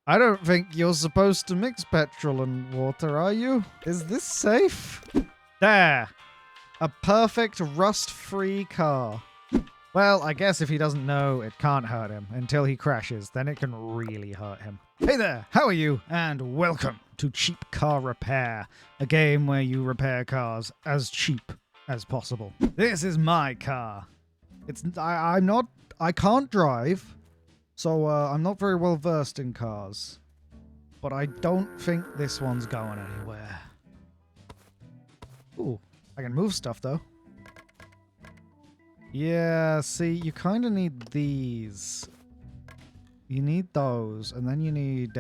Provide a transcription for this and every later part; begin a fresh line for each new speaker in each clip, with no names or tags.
I don't think you're supposed to mix petrol and water, are you? Is this safe? There. A perfect rust-free car. Well, I guess if he doesn't know, it can't hurt him until he crashes. Then it can really hurt him. Hey there, how are you? And welcome to Cheap Car Repair, a game where you repair cars as cheap as possible. This is my car. I can't drive, so I'm not very well versed in cars. But I don't think this one's going anywhere. Ooh, I can move stuff though. Yeah, see, you kind of need these. You need those, and then you need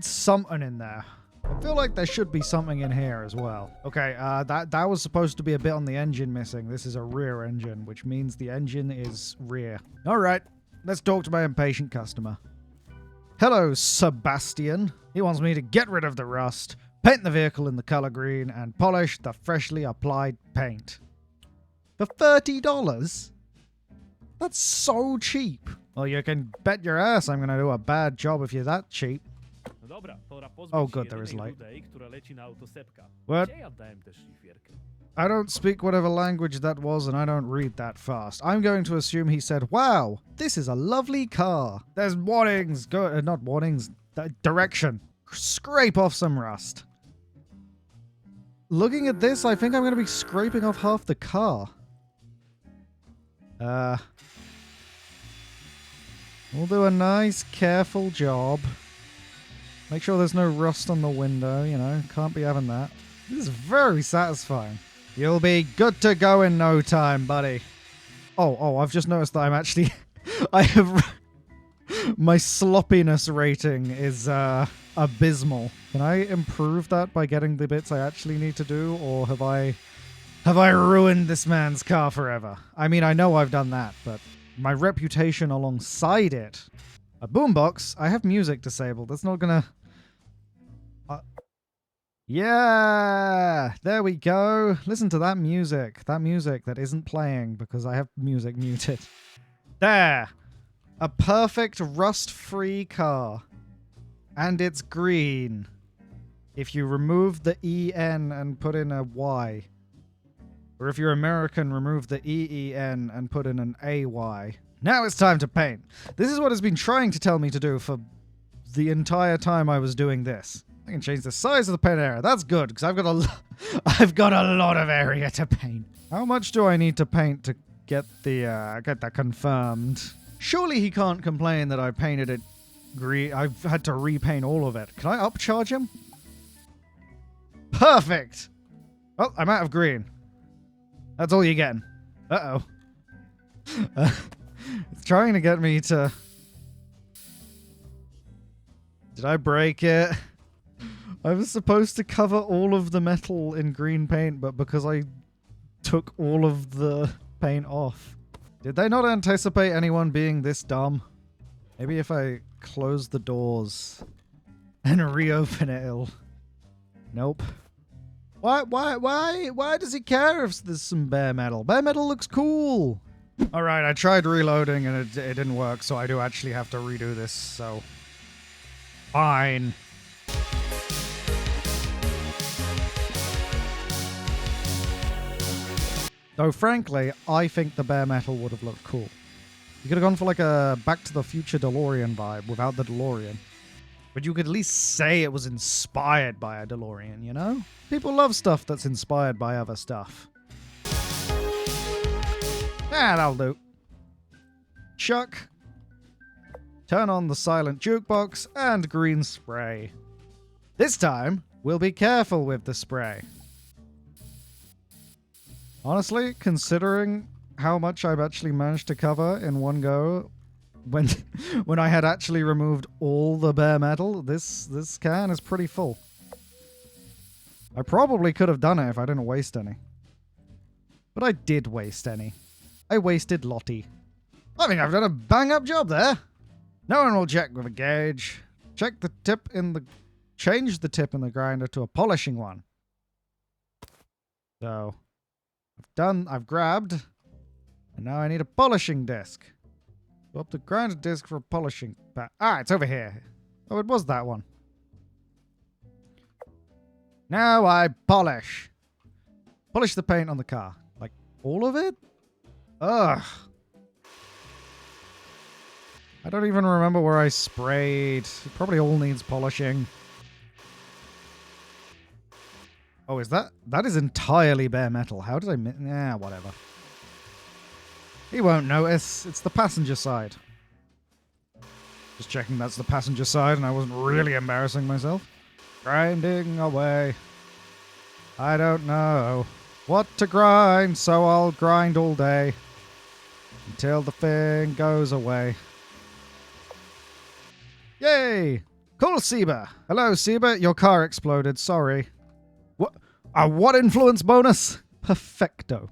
something in there. I feel like there should be something in here as well. Okay, that was supposed to be a bit on the engine missing. This is a rear engine, which means the engine is rear. All right, let's talk to my impatient customer. Hello, Sebastian. He wants me to get rid of the rust, paint the vehicle in the color green, and polish the freshly applied paint. For $30? That's so cheap. Well, you can bet your ass I'm going to do a bad job if you're that cheap. Oh, good, there is light. What? I don't speak whatever language that was, and I don't read that fast. I'm going to assume he said, wow, this is a lovely car. There's warnings. Not warnings. Direction. Scrape off some rust. Looking at this, I think I'm going to be scraping off half the car. We'll do a nice, careful job. Make sure there's no rust on the window, you know. Can't be having that. This is very satisfying. You'll be good to go in no time, buddy. Oh, I've just noticed that I'm actually... I have... My sloppiness rating is, abysmal. Can I improve that by getting the bits I actually need to do, or have I ruined this man's car forever? I mean, I know I've done that, but my reputation alongside it. A boombox? I have music disabled. That's not gonna... Yeah! There we go. Listen to that music. That music that isn't playing because I have music muted. There! A perfect rust-free car. And it's green. If you remove the EN and put in a Y. Or if you're American, remove the EEN and put in an AY. Now it's time to paint. This is what it's been trying to tell me to do for the entire time I was doing this. I can change the size of the paint area. That's good, because I've got a lot of area to paint. How much do I need to paint to get that confirmed? Surely he can't complain that I painted it green. I've had to repaint all of it. Can I upcharge him? Perfect! Oh, I'm out of green. That's all you're getting. Uh-oh. It's trying to get me to... Did I break it? I was supposed to cover all of the metal in green paint, but because I took all of the paint off. Did they not anticipate anyone being this dumb? Maybe if I close the doors and reopen it, it'll... Nope. Why does he care if there's some bare metal? Bare metal looks cool. Alright, I tried reloading and it didn't work, so I do actually have to redo this, so... Fine. Though frankly, I think the bare metal would have looked cool. You could have gone for like a Back to the Future DeLorean vibe without the DeLorean. But you could at least say it was inspired by a DeLorean, you know? People love stuff that's inspired by other stuff. Ah, that'll do. Chuck. Turn on the silent jukebox and green spray. This time, we'll be careful with the spray. Honestly, considering how much I've actually managed to cover in one go, when I had actually removed all the bare metal, this can is pretty full. I probably could have done it if I didn't waste any. But I did waste any. I wasted Lottie. I think I've done a bang-up job there. No one will check with a gauge. Change the tip in the grinder to a polishing one. So, I've grabbed, and now I need a polishing disc. Swap the grinder disc for a polishing pad. Ah, it's over here. Oh, it was that one. Now I polish. Polish the paint on the car. Like, all of it? Ugh. I don't even remember where I sprayed. It probably all needs polishing. Oh, is that? That is entirely bare metal. How did I miss? Yeah, whatever. He won't notice. It's the passenger side. Just checking that's the passenger side and I wasn't really embarrassing myself. Grinding away. I don't know what to grind, so I'll grind all day until the thing goes away. Yay! Call Seba. Hello, Seba. Your car exploded. Sorry. What? A what influence bonus? Perfecto.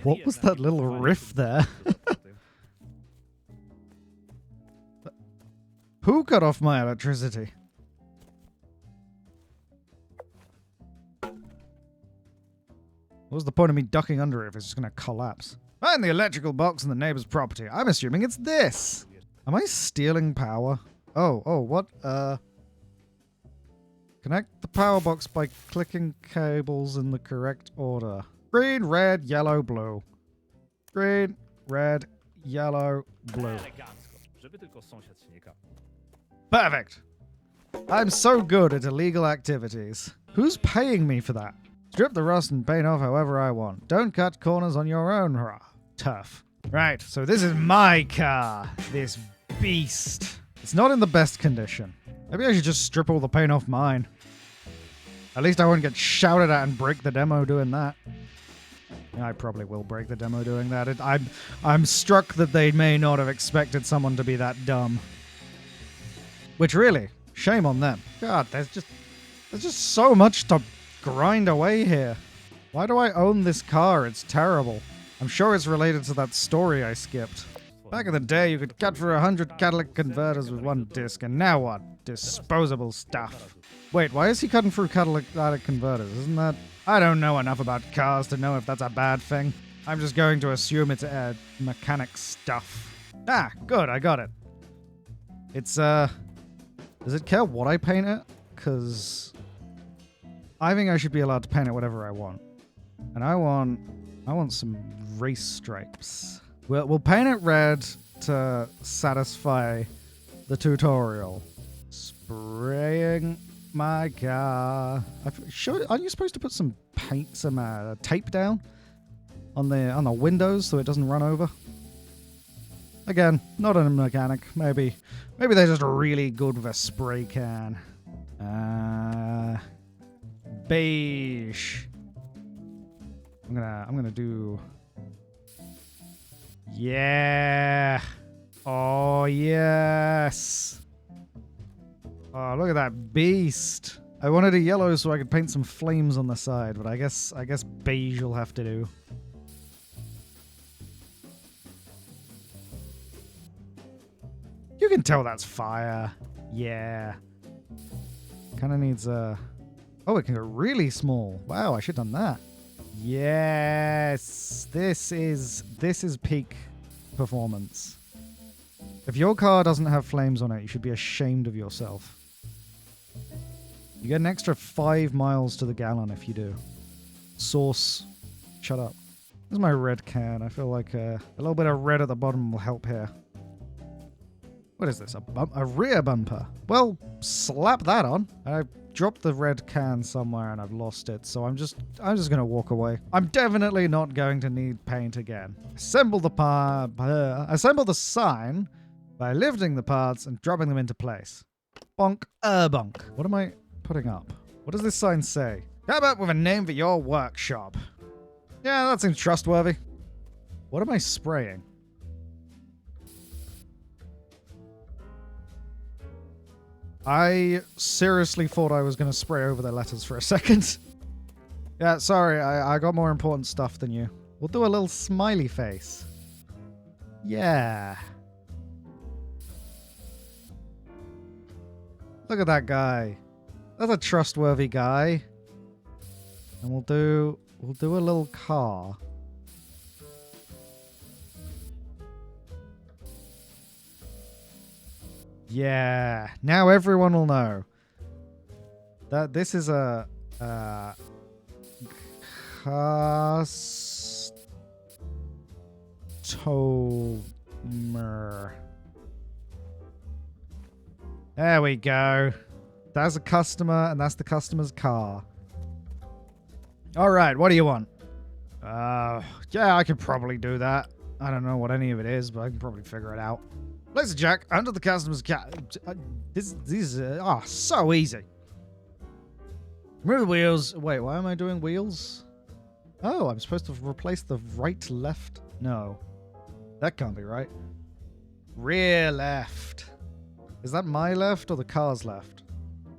What was that little riff there? Who cut off my electricity? What was the point of me ducking under it if it's just going to collapse? Find the electrical box in the neighbor's property. I'm assuming it's this. Am I stealing power? Oh, what? Connect the power box by clicking cables in the correct order. Green, red, yellow, blue. Green, red, yellow, blue. Perfect. I'm so good at illegal activities. Who's paying me for that? Strip the rust and paint off however I want. Don't cut corners on your own. Rah. Tough. Right, so this is my car. This beast. It's not in the best condition. Maybe I should just strip all the paint off mine. At least I won't get shouted at and break the demo doing that. I probably will break the demo doing that. I'm struck that they may not have expected someone to be that dumb. Which really, shame on them. God, there's just so much to grind away here. Why do I own this car? It's terrible. I'm sure it's related to that story I skipped. Back in the day, you could cut for 100 catalytic converters with one disc, and now what? Disposable stuff. Wait, why is he cutting through catalytic converters? Isn't that... I don't know enough about cars to know if that's a bad thing. I'm just going to assume it's mechanic stuff. Ah, good, I got it. It's, does it care what I paint it? Because I think I should be allowed to paint it whatever I want. And I want some race stripes. We'll paint it red to satisfy the tutorial. Spraying my car. Aren't you supposed to put some paint, some tape down on the windows so it doesn't run over? Again, not a mechanic. Maybe they're just really good with a spray can. Beige. I'm gonna do. Yeah. Oh yes. Oh, look at that beast. I wanted a yellow so I could paint some flames on the side, but I guess beige will have to do. You can tell that's fire. Yeah. Kind of needs a... Oh, it can go really small. Wow, I should have done that. Yes. This is peak performance. If your car doesn't have flames on it, you should be ashamed of yourself. You get an extra 5 miles to the gallon if you do. Source. Shut up. This is my red can. I feel like a little bit of red at the bottom will help here. What is this? A rear bumper? Well, slap that on. I dropped the red can somewhere and I've lost it, so I'm just gonna walk away. I'm definitely not going to need paint again. Assemble the sign by lifting the parts and dropping them into place. Bonk, bonk. What am I putting up? What does this sign say? How about with a name for your workshop? Yeah, that seems trustworthy. What am I spraying? I seriously thought I was going to spray over the letters for a second. Yeah, sorry, I got more important stuff than you. We'll do a little smiley face. Yeah. Look at that guy. That's a trustworthy guy. And we'll We'll do a little car. Yeah. Now everyone will know that this is a customer. There we go. That's a customer, and that's the customer's car. All right, what do you want? Yeah, I could probably do that. I don't know what any of it is, but I can probably figure it out. Place a jack under the customer's car. These are so easy. Remove the wheels. Wait, why am I doing wheels? Oh, I'm supposed to replace the right, left. No, that can't be right. Rear left. Is that my left or the car's left?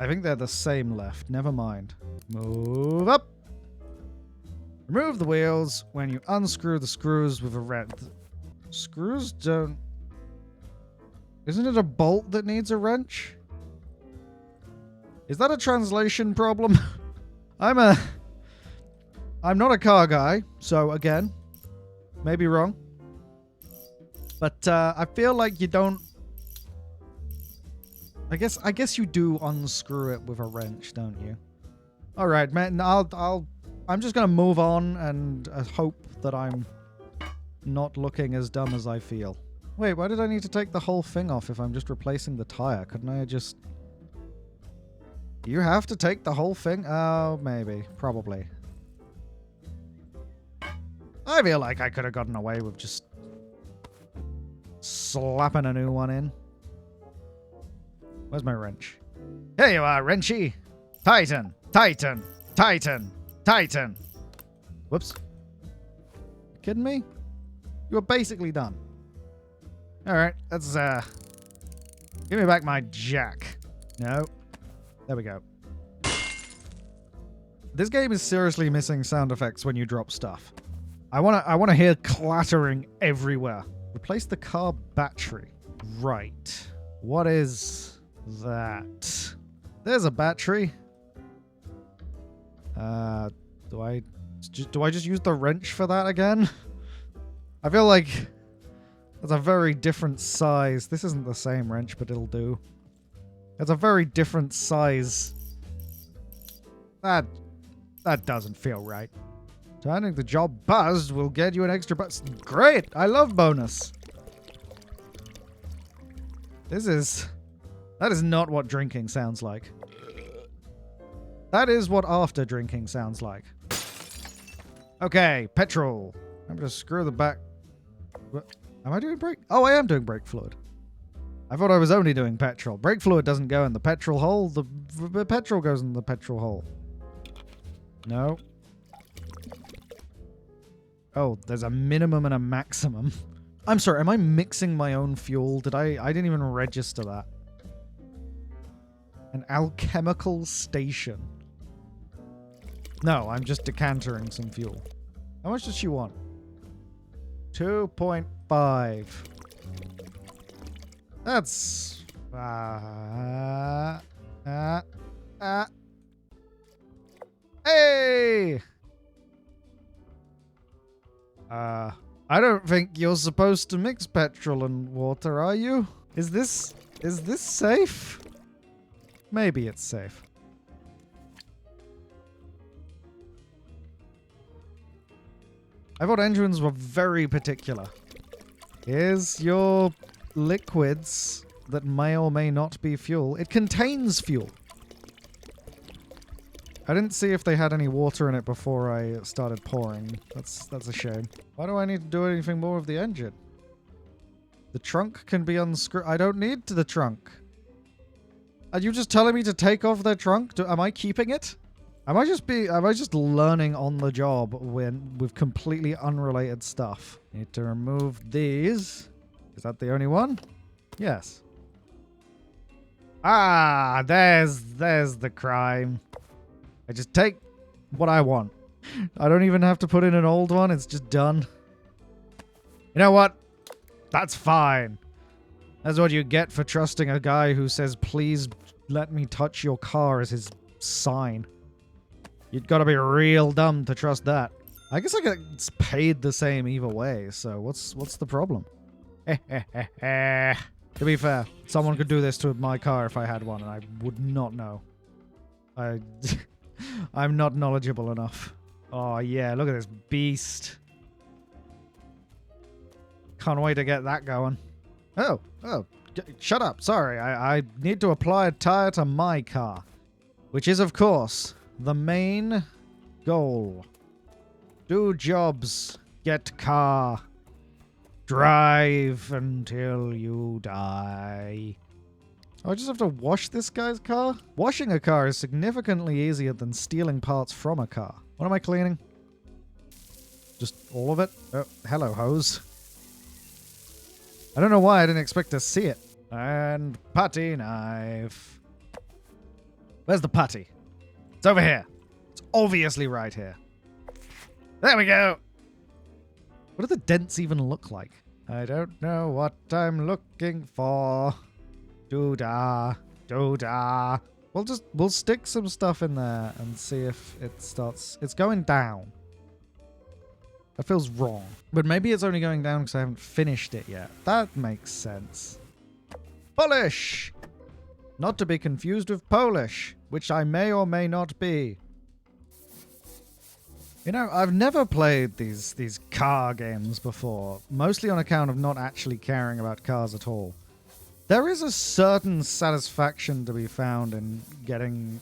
I think they're the same left. Never mind. Move up. Remove the wheels when you unscrew the screws with a wrench. Screws don't... Isn't it a bolt that needs a wrench? Is that a translation problem? I'm not a car guy, so again, maybe wrong. But I feel like you don't... I guess you do unscrew it with a wrench, don't you? All right, man. I'm just gonna move on and hope that I'm not looking as dumb as I feel. Wait, why did I need to take the whole thing off if I'm just replacing the tire? Couldn't I just... You have to take the whole thing? Oh, maybe. Probably. I feel like I could have gotten away with just slapping a new one in. Where's my wrench? Here you are, wrenchy. Tighten, tighten, tighten, tighten. Whoops. You kidding me? You were basically done. Alright, let's, give me back my jack. No. There we go. This game is seriously missing sound effects when you drop stuff. I wanna hear clattering everywhere. Replace the car battery. Right. What is that? There's a battery. Do I just use the wrench for that again? I feel like that's a very different size. This isn't the same wrench, but it'll do. It's a very different size. That doesn't feel right. Turning the job buzzed will get you an extra bonus. Great! I love bonus. That is not what drinking sounds like. That is what after drinking sounds like. Okay, petrol. I'm gonna screw the back. Am I doing brake? Oh, I am doing brake fluid. I thought I was only doing petrol. Brake fluid doesn't go in the petrol hole. The petrol goes in the petrol hole. No. Oh, there's a minimum and a maximum. I'm sorry, am I mixing my own fuel? I didn't even register that. An alchemical station. No, I'm just decantering some fuel. How much does she want? 2.5. That's... Hey! I don't think you're supposed to mix petrol and water, are you? Is this safe? Maybe it's safe. I thought engines were very particular. Here's your liquids that may or may not be fuel. It contains fuel. I didn't see if they had any water in it before I started pouring. That's a shame. Why do I need to do anything more with the engine? The trunk can be unscrewed. I don't need the trunk. Are you just telling me to take off the trunk? Am I keeping it? Am I just learning on the job with completely unrelated stuff? Need to remove these. Is that the only one? Yes. Ah, there's the crime. I just take what I want. I don't even have to put in an old one. It's just done. You know what? That's fine. That's what you get for trusting a guy who says, please let me touch your car as his sign. You'd gotta be real dumb to trust that. I guess I get paid the same either way, so what's the problem? To be fair, someone could do this to my car if I had one, and I would not know. I'm not knowledgeable enough. Oh yeah, look at this beast. Can't wait to get that going. Oh, shut up. Sorry, I need to apply a tire to my car. Which is, of course, the main goal. Do jobs, get car, drive until you die. Oh, I just have to wash this guy's car? Washing a car is significantly easier than stealing parts from a car. What am I cleaning? Just all of it? Oh, hello, hose. I don't know why I didn't expect to see it. And putty knife. Where's the putty? It's over here. It's obviously right here. There we go. What do the dents even look like? I don't know what I'm looking for. Doo-dah. Doo-dah. We'll stick some stuff in there and see if it starts. It's going down. That feels wrong. But maybe it's only going down because I haven't finished it yet. That makes sense. Polish! Not to be confused with Polish, which I may or may not be. You know, I've never played these car games before, mostly on account of not actually caring about cars at all. There is a certain satisfaction to be found in getting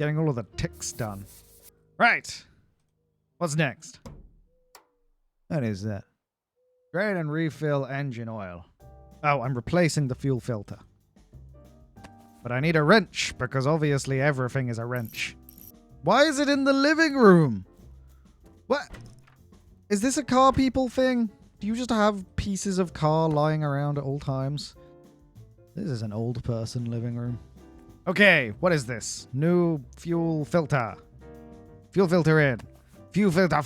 all of the ticks done. Right. What's next? What is that? Drain and refill engine oil. Oh, I'm replacing the fuel filter. But I need a wrench, because obviously everything is a wrench. Why is it in the living room? What? Is this a car people thing? Do you just have pieces of car lying around at all times? This is an old person living room. Okay, what is this? New fuel filter. Fuel filter in. Fuel filter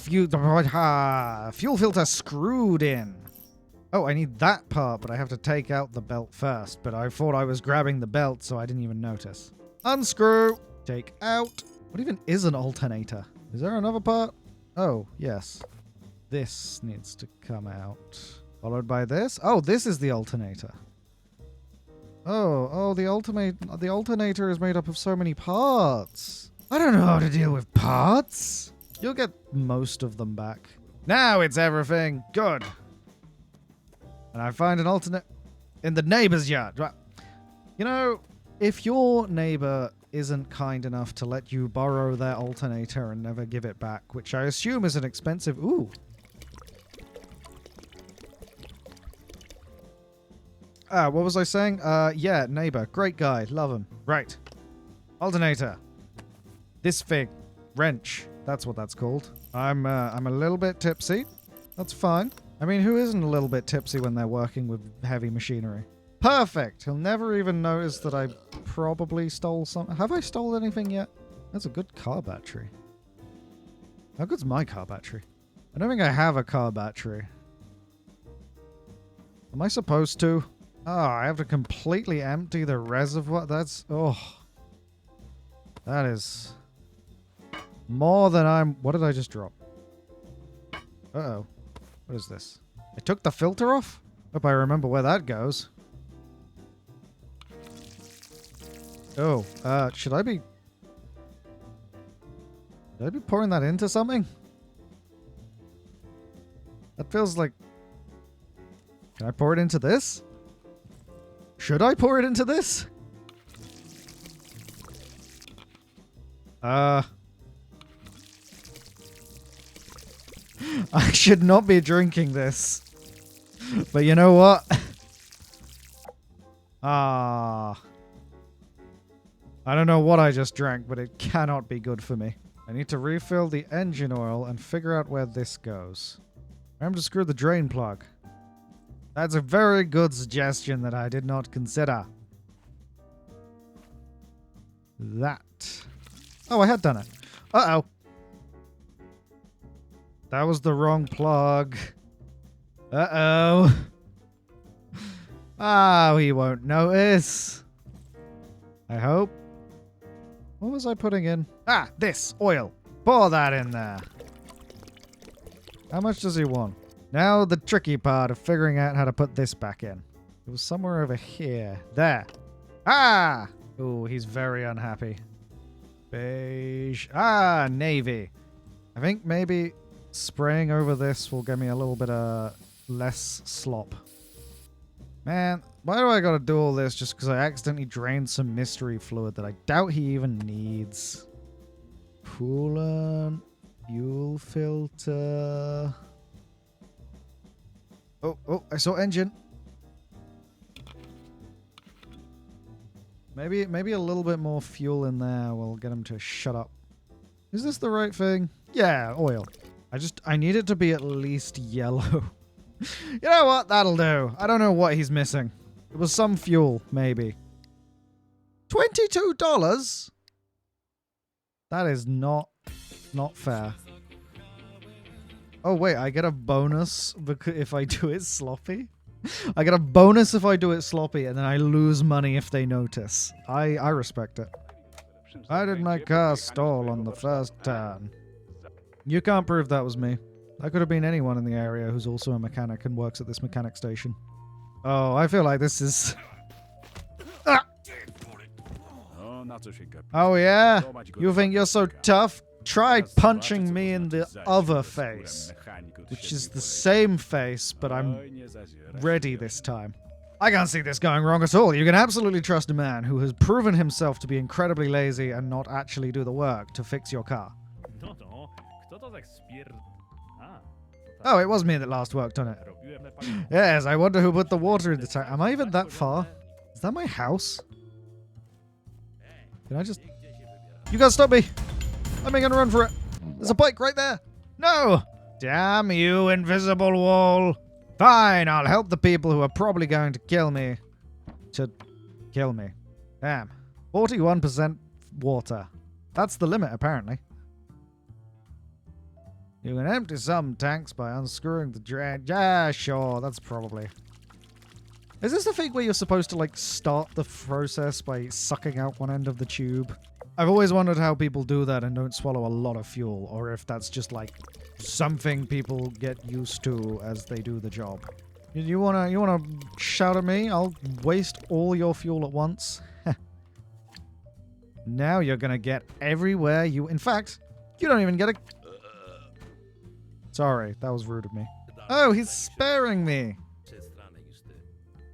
screwed in. Oh, I need that part, but I have to take out the belt first. But I thought I was grabbing the belt, so I didn't even notice. Unscrew. Take out. What even is an alternator? Is there another part? Oh, yes. This needs to come out. Followed by this. Oh, this is the alternator. Oh, the alternator is made up of so many parts. I don't know how to deal with parts. You'll get most of them back. Now it's everything. Good. And I find an alternate in the neighbor's yard. You know, if your neighbor isn't kind enough to let you borrow their alternator and never give it back, which I assume is an expensive... Ooh. What was I saying? Yeah, neighbor. Great guy. Love him. Right. Alternator. This thing. Wrench. That's what that's called. I'm a little bit tipsy. That's fine. I mean, who isn't a little bit tipsy when they're working with heavy machinery? Perfect. He'll never even notice that I probably stole something. Have I stole anything yet? That's a good car battery. How good's my car battery? I don't think I have a car battery. Am I supposed to? Oh, I have to completely empty the reservoir. That's... Oh. That is... more than I'm... What did I just drop? Uh-oh. What is this? I took the filter off? Hope I remember where that goes. Oh, should I be pouring that into something? That feels like... Can I pour it into this? Should I pour it into this? I should not be drinking this. But you know what? I don't know what I just drank, but it cannot be good for me. I need to refill the engine oil and figure out where this goes. I have to screw the drain plug. That's a very good suggestion that I did not consider. That. Oh, I had done it. Uh-oh. That was the wrong plug. Uh-oh. Ah, he won't notice. I hope. What was I putting in? Ah, this oil. Pour that in there. How much does he want? Now the tricky part of figuring out how to put this back in. It was somewhere over here. There. Ah! Oh, he's very unhappy. Beige. Ah, navy. I think maybe spraying over this will give me a little bit of less slop. Man, why do I gotta do all this just because I accidentally drained some mystery fluid that I doubt he even needs? Coolant, fuel filter. Oh, I saw engine. Maybe a little bit more fuel in there will get him to shut up. Is this the right thing? Yeah, oil. I need it to be at least yellow. You know what? That'll do. I don't know what he's missing. It was some fuel, maybe. $22? That is not fair. Oh, wait, I get a bonus if I do it sloppy? I get a bonus if I do it sloppy, and then I lose money if they notice. I respect it. Why did my car stall on the first turn? You can't prove that was me. That could have been anyone in the area who's also a mechanic and works at this mechanic station. Oh, I feel like this is... Ah! Oh yeah? You think you're so tough? Try punching me in the other face. Which is the same face, but I'm ready this time. I can't see this going wrong at all. You can absolutely trust a man who has proven himself to be incredibly lazy and not actually do the work to fix your car. Oh, it was me that last worked on it. Yes, I wonder who put the water in the tank. Am I even that far? Is that my house? Can I just... You guys stop me! I'm gonna run for it. There's a bike right there. No! Damn you, invisible wall. Fine, I'll help the people who are probably going to kill me. Damn. 41% water. That's the limit, apparently. You can empty some tanks by unscrewing the drain. Yeah, sure, that's probably... Is this the thing where you're supposed to, like, start the process by sucking out one end of the tube? I've always wondered how people do that and don't swallow a lot of fuel, or if that's just, like, something people get used to as they do the job. You wanna shout at me? I'll waste all your fuel at once. Now you're gonna get everywhere you... In fact, you don't even get a... Sorry, that was rude of me. Oh, he's sparing me.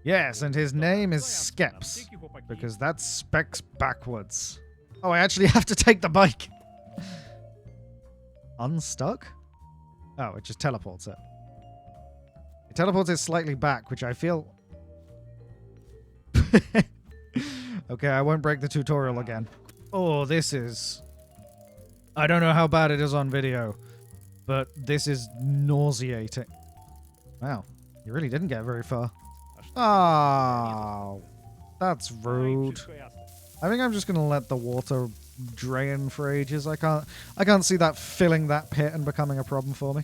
Yes, and his name is Skeps, because that's specs backwards. Oh, I actually have to take the bike. Unstuck? Oh, it just teleports it. It teleports it slightly back, which I feel... Okay, I won't break the tutorial again. Oh, this is... I don't know how bad it is on video, but this is nauseating. Wow, you really didn't get very far. Oh, that's rude. I think I'm just gonna let the water drain for ages. I can't see that filling that pit and becoming a problem for me.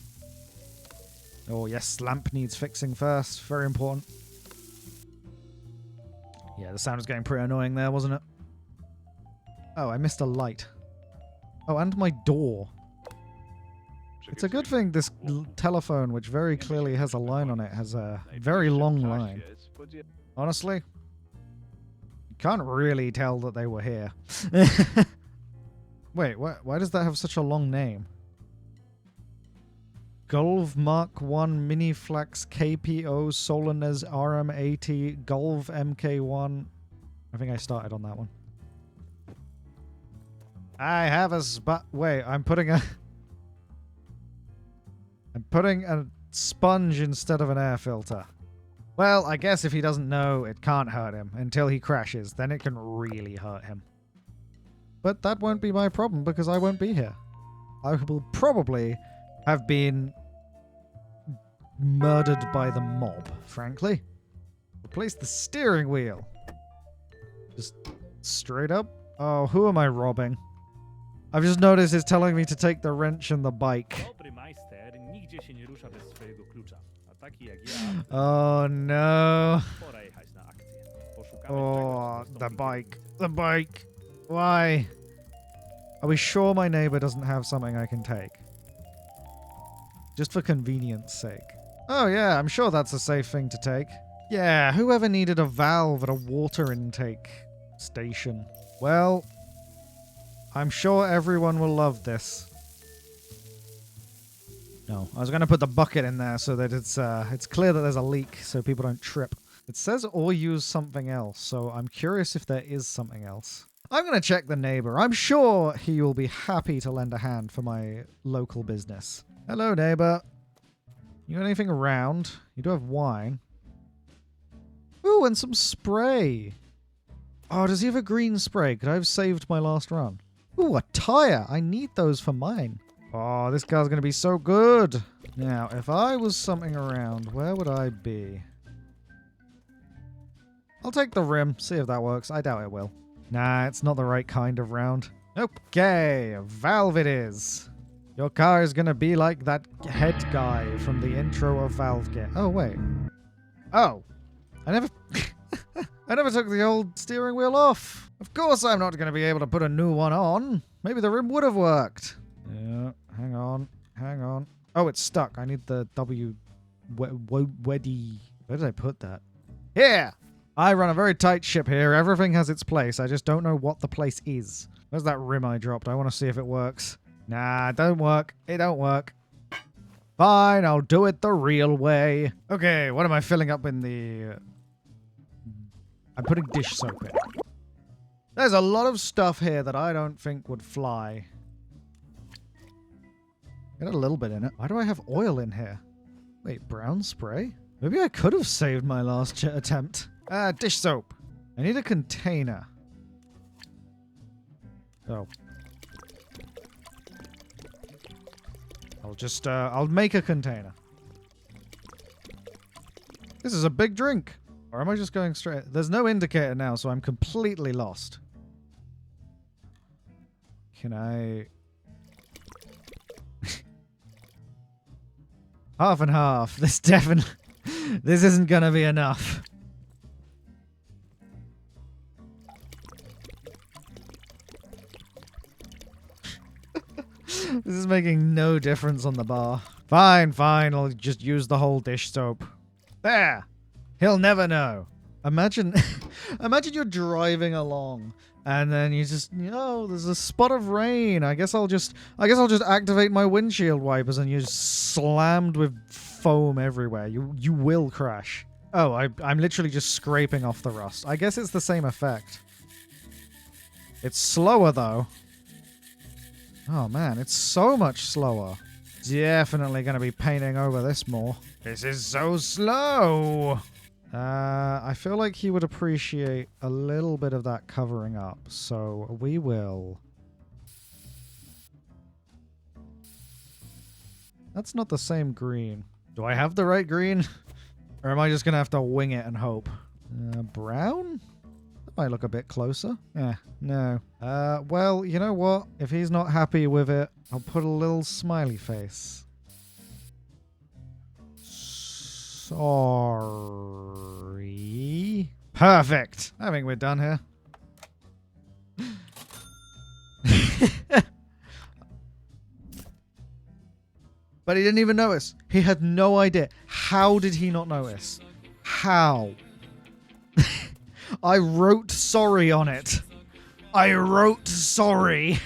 Oh yes, lamp needs fixing first. Very important. Yeah, the sound was getting pretty annoying there, wasn't it? Oh, I missed a light. Oh, and my door. It's a good thing this telephone, which very clearly has a line on it, has a very long line. Honestly, you can't really tell that they were here. Wait, why does that have such a long name? Gulf Mark 1 Miniflex KPO Solanez RM80 Gulf MK1. I think I started on that one. I have a spot. Wait, I'm putting a sponge instead of an air filter. Well, I guess if he doesn't know, it can't hurt him until he crashes. Then it can really hurt him. But that won't be my problem because I won't be here. I will probably have been murdered by the mob, frankly. Replace the steering wheel. Just straight up. Oh, who am I robbing? I've just noticed it's telling me to take the wrench and the bike. Oh no. Oh, the bike. The bike. Why? Are we sure my neighbor doesn't have something I can take? Just for convenience sake. Oh yeah, I'm sure that's a safe thing to take. Yeah, whoever needed a valve at a water intake station? Well, I'm sure everyone will love this. No, I was going to put the bucket in there so that it's clear that there's a leak so people don't trip. It says or use something else, so I'm curious if there is something else. I'm going to check the neighbor. I'm sure he will be happy to lend a hand for my local business. Hello, neighbor. You got anything around? You do have wine. Ooh, and some spray. Oh, does he have a green spray? Could I have saved my last run? Ooh, a tire. I need those for mine. Oh, this car's going to be so good. Now, if I was something around, where would I be? I'll take the rim, see if that works. I doubt it will. Nah, it's not the right kind of round. Okay, Valve it is. Your car is going to be like that head guy from the intro of Valve Gear. Oh, wait. Oh. I never took the old steering wheel off. Of course I'm not going to be able to put a new one on. Maybe the rim would have worked. Yeah, hang on. Oh, it's stuck. I need the weddy. Where did I put that? Here! I run a very tight ship here. Everything has its place. I just don't know what the place is. Where's that rim I dropped? I want to see if it works. Nah, it don't work. It don't work. Fine, I'll do it the real way. Okay, what am I filling up in the... I'm putting dish soap in. There's a lot of stuff here that I don't think would fly. Got a little bit in it. Why do I have oil in here? Wait, brown spray? Maybe I could have saved my last attempt. Dish soap. I need a container. Oh. I'll make a container. This is a big drink. Or am I just going straight? There's no indicator now, so I'm completely lost. Can I... Half and half. This definitely... This isn't gonna be enough. This is making no difference on the bar. Fine, I'll just use the whole dish soap. There! He'll never know. Imagine you're driving along and then you just, there's a spot of rain. I guess I'll just activate my windshield wipers and you're slammed with foam everywhere. You will crash. Oh, I'm literally just scraping off the rust. I guess it's the same effect. It's slower though. Oh man, it's so much slower. Definitely going to be painting over this more. This is so slow. I feel like he would appreciate a little bit of that covering up, so we will. That's not the same green. Do I have the right green? Or am I just going to have to wing it and hope? Brown? That might look a bit closer. No. Well, you know what? If he's not happy with it, I'll put a little smiley face. Sorry. Perfect. I think we're done here. But he didn't even notice. He had no idea. How did he not notice? How? I wrote sorry on it. I wrote sorry.